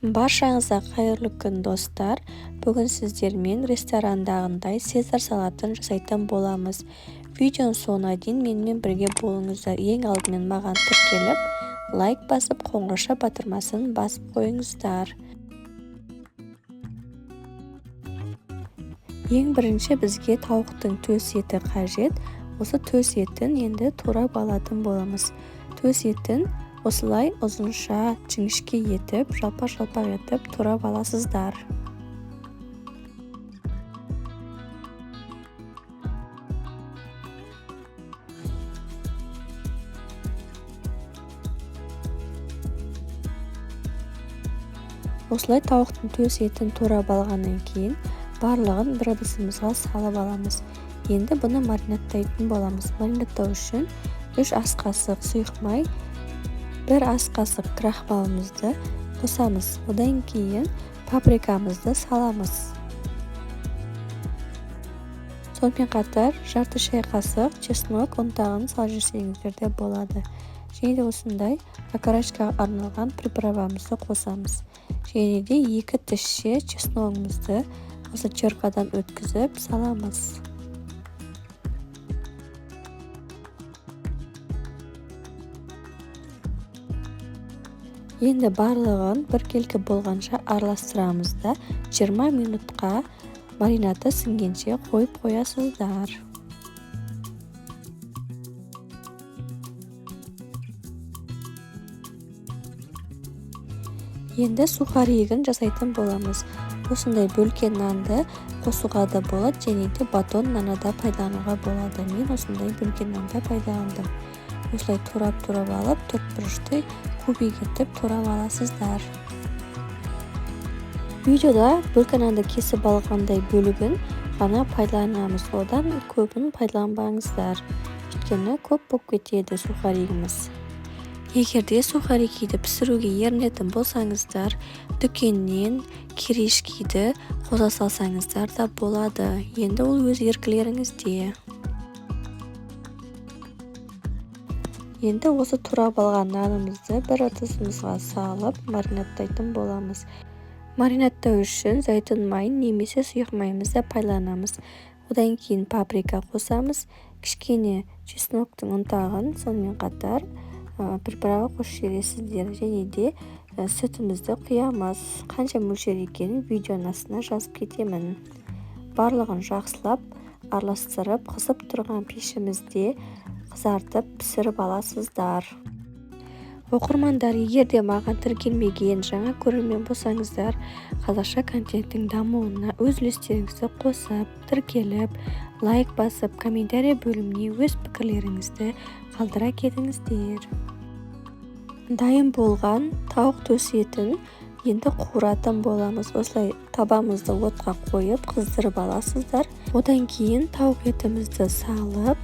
Баршаңызға қайырлы күн достар. Бүгін сіздермен ресторандағындай Цезарь салатын жасайтын боламыз. Видеоның соңына дейін менімен бірге болыңыздар. Ең алдымен маған тіркеліп, лайк басып, қоңырауша батырмасын басып қойыңыздар. Ең бірінші бізге тауықтың төс еті қажет. Осы төс етін енді турап алатын боламыз. Төс етін осылай ұзынша жіңішке етіп, жалпақ етіп турап аласыздар. Осылай тауықтың төс етін турап алғаннан кейін барлығын бір ыдысымызға салып аламыз. Енді бұны маринадтайтын боламыз. Маринадтау үшін 3 ас қасық сұйық май, 1 ас қасық крахмалымызды қосамыз. Одан кейін паприкамызды саламыз. Сонымен қатар жарты шай қасық чеснок ұнтағын салып жіберсеңіздер де болады. Және де осындай окорочкаға арналған приправамызды қосамыз. Және де 2 тісше чесногымызды осы теркадан өткізіп саламыз. Енді барлығын біркелкі болғанша араластырамыз да 20 минутқа маринаты сіңгенше қойып қоясыздар. Енді сухаригін жасайтын боламыз. Осындай бөлкен нанды қосуға да болады, және де батон наны да пайдалануға болады. Мен осындай бөлкен нанды пайдаландым. Осылай турап алып, 4 бұрышты кубик етіп турап аласыздар. Видеода бөлкен нанды кесіп алғандай бөлігін ғана пайдаланамыз. Одан көбін пайдаланбаңыздар. Өйткені көп болып кетеді сухаригіміз. Егерде сухаригиді пісіруге ерінетін болсаңыздар, дүкеннен кирешкиді қоса салсаңыздар да болады. Енді ол өз еркілеріңізде. Енді осы турап алған нанымызды бір ыдысымызға салып маринадтайтын боламыз. Маринадтау үшін зәйтүн майын немесе сұйық майымызды пайдаланамыз. Одан кейін паприка қосамыз, кішкене чесноктың ұнтағын, сонымен қатар приправа қосып жібересіздер. Және де сүтімізді құямыз. Қанша мөлшер екенін видеоның астына жазып кетемін. Барлығын жақсылап араластырып, қызып тұрған пешімізде қызартып пісіріп аласыздар. Оқырмандар, егерде маған тіркелмеген жаңа көрермен болсаңыздар, қазақша контенттің дамуына өз үлестеріңізді қосып, тіркеліп, лайк басып, комментарий бөліміне өз пікірлеріңізді қалдыра кетіңіздер. Дайын болған тауық төс етін енді қуыратын боламыз. Осылай табамызды отқа қойып қыздырып аласыздар. Одан кейін тауық етімізді салып,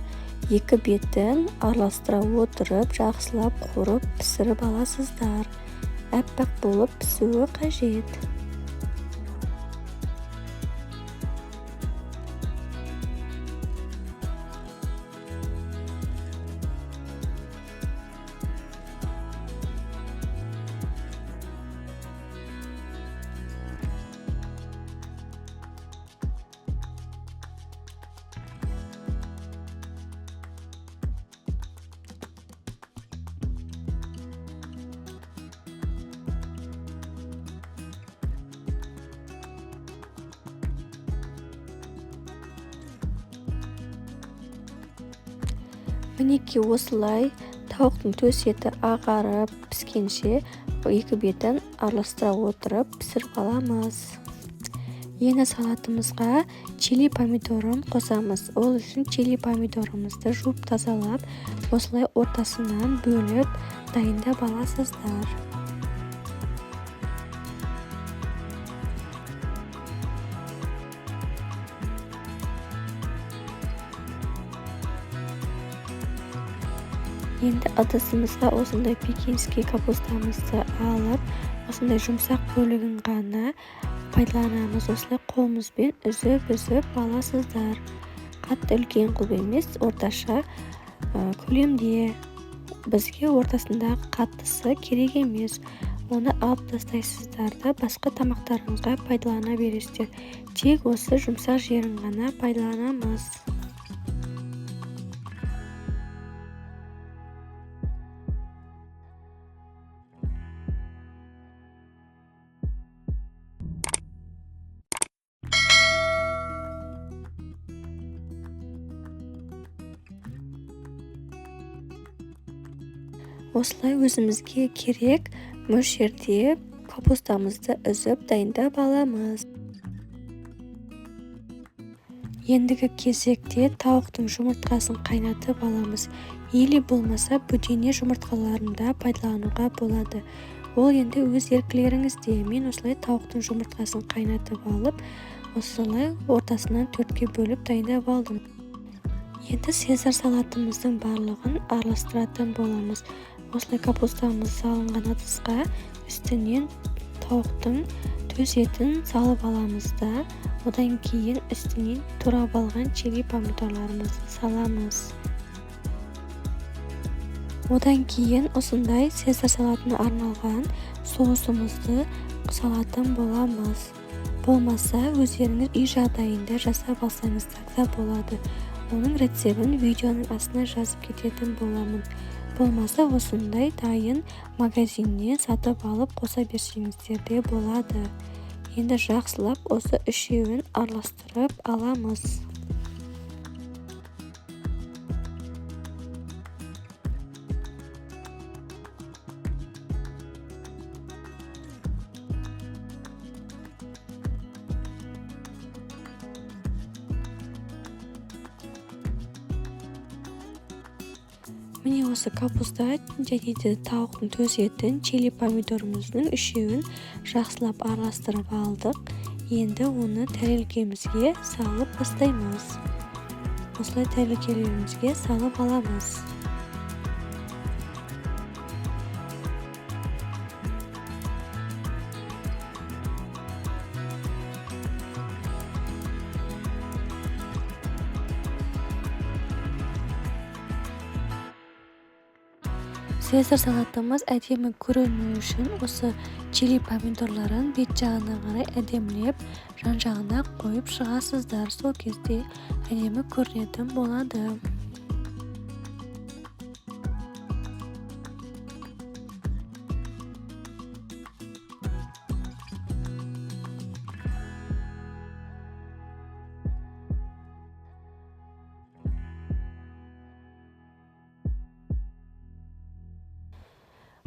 екі бетін араластыра отырып, жақсылап қуырып пісіріп аласыздар. Әппақ болып пісуі қажет. Мінекей осылай тауықтың төс еті ағарып піскенше екі бетін араластыра отырып пісіріп аламыз. Енді салатымызға чили помидорын қосамыз. Ол үшін чили помидорымызды жуып тазалап, осылай ортасынан бөліп дайындап аласыздар. Енді ыдысымызға осындай пекинский капустамызды алып, осындай жұмсақ бөлігін ғана пайдаланамыз. Осылай қолымызбен үзіп аласыздар. Қатты үлкен қылып емес, орташа көлемде. Бізге ортасындағы қаттысы керек емес. оны алып тастайсыздар да басқа тамақтарыңызға пайдалана бересіздер. Тек осы жұмсақ жерін ғана пайдаланамыз. Осылай өзімізге керек мөлшерде капустамызды үзіп дайындап аламыз. Ендігі кезекте тауықтың жұмыртқасын қайнатып аламыз. Или болмаса бөдене жұмыртқаларында пайдалануға болады. Ол енді өз еркілеріңізде. Мен осылай тауықтың жұмыртқасын қайнатып алып, осылай ортасынан 4-ке бөліп дайындап алдым. Енді цезарь салатымыздың барлығын араластыратын боламыз. Осылай капустамыз салынған ыдысқа үстінен тауықтың төс етін салып аламыз да, одан кейін үстінен турап алған чили помидорларымызды саламыз. Одан кейін осындай цезарь салатына арналған соусымызды салатын боламыз. Болмаса өздеріңіз үй жағдайында жасап алсаңыздар да болады. Оның рецебін видеоның астына жазып кететін боламын. Болмаса осындай дайын магазиннен сатып алып қоса берсеңіздер де болады. Енді жақсылап осы үшеуін араластырып аламыз. Міне осы капуста және де тауықтың төс етін, чили помидорымыздың үшеуін жақсылап араластырып алдық. Енді оны тәрелкемізге салып бастаймыз. Осылай тәрелкелерімізге салып аламыз. Цезарь салатымыз әдемі көріну үшін осы чили помидорларын бет жағына қарай әдемілеп жан-жағына қойып шығасыздар. Сол кезде әдемі көрінетін болады.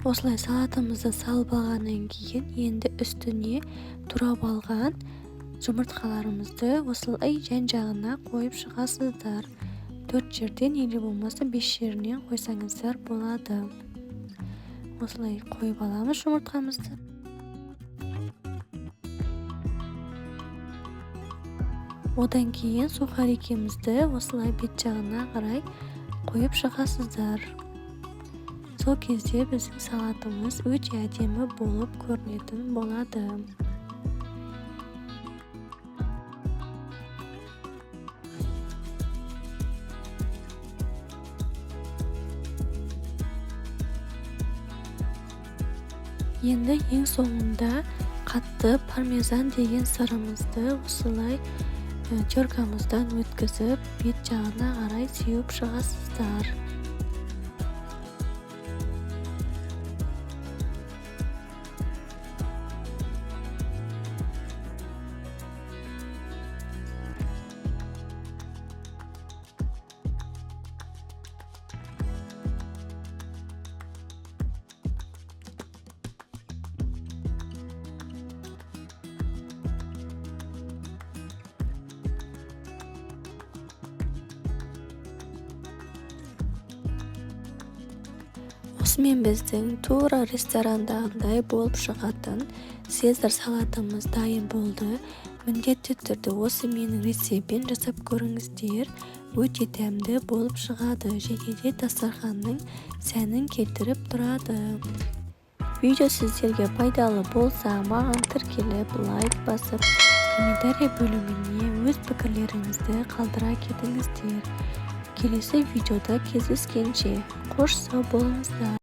Осылай салатымызды салып алғаннан кейін енді үстіне турап алған жұмыртқаларымызды осылай жан-жағына қойып шығасыздар. 4 жерден или болмаса 5 жерінен қойсаңыздар болады. Осылай қойып аламыз жұмыртқамызды. Одан кейін сухарикімізді осылай бет жағына қарай қойып шығасыздар. Сол кезде біздің салатымыз өте әдемі болып көрінетін болады. Енді ең соңында қатты пармезан деген сырымызды осылай теркамыздан өткізіп бет жағына қарай сеуіп шығасыздар. Осымен біздің тура ресторандағындай болып шығатын цезарь салатымыз дайын болды. Міндетті түрде осы менің рецептпен жасап көріңіздер. Өте дәмді болып шығады және де дастарханның сәнін келтіріп тұрады. Видео сіздерге пайдалы болса, маған тіркеліп, лайк басып, комментарий бөліміне өз пікірлеріңізді қалдыра кетіңіздер. Келесі видеода кездескенше қош сау болыңыздар.